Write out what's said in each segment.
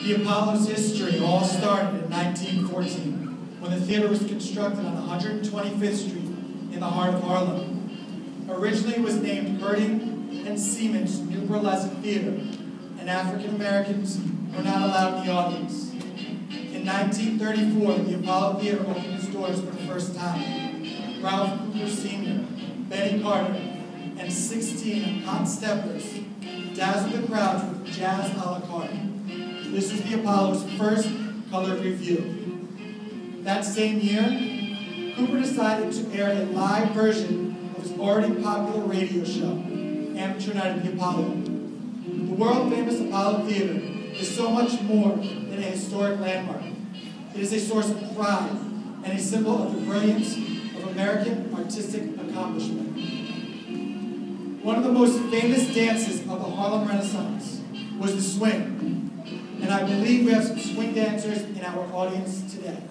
The Apollo's history all started in 1914, when the theater was constructed on 125th Street in the heart of Harlem. Originally it was named Herding and Seaman's New Burlesque Theater, and African Americans were not allowed in the audience. In 1934, the Apollo Theater opened its doors for the first time. Ralph Cooper Sr., Betty Carter, and 16 hot steppers dazzled the crowds with jazz a la carte. This was the Apollo's first colored revue. That same year, Cooper decided to air a live version of his already popular radio show, Amateur Night at the Apollo. The world-famous Apollo Theater is so much more than a historic landmark. It is a source of pride and a symbol of the brilliance of American artistic accomplishment. One of the most famous dances of the Harlem Renaissance was the swing. And I believe we have some swing dancers in our audience today.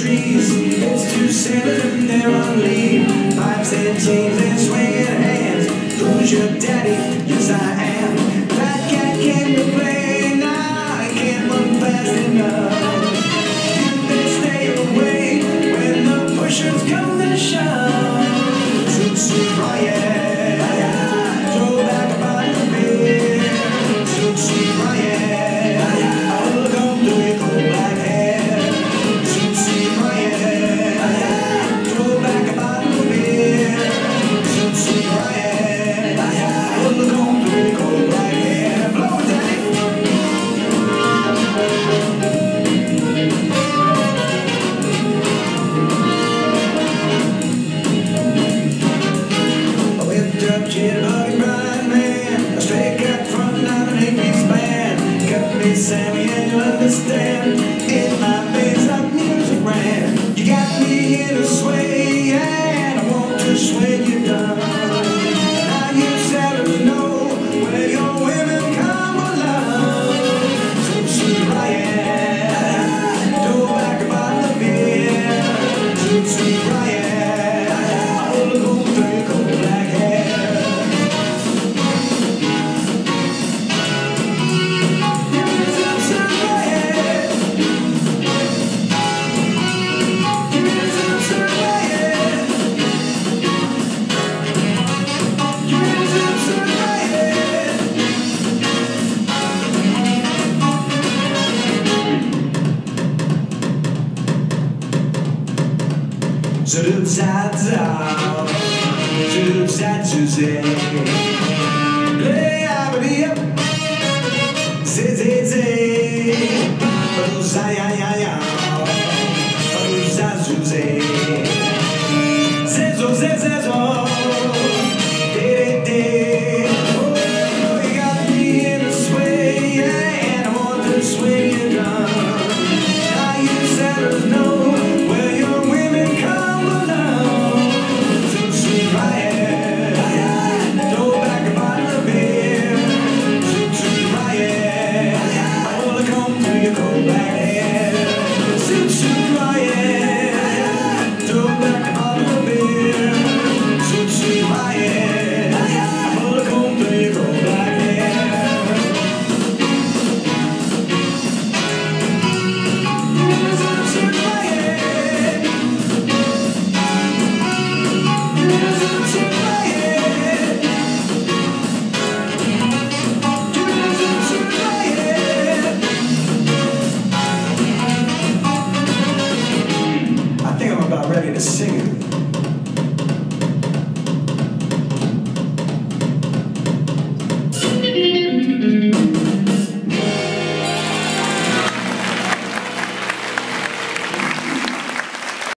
It's two sailors and they're on leave. Pipes and chains and swinging hands. Who's your daddy? Yes, I am. That cat came to play. Now I can't run fast enough. You better stay away when the pushers come to shove. Took some riot. Throw back a bottle of beer. Took some riot. I'll go through your cold black hair. Sammy, and you understand, in my veins like music ran. You got me here to sway, and I want to sway you down. Now you sailors know where your women come along. So sweet riot, throw back a bottle of beer. So sweet riot, I'll go through your cold black hair. Zoop-zat-zow, zoop-zat-zoozay. Play-a-ba-dee-up, zay-zay-zay. Oh-zay-ya-ya-ya.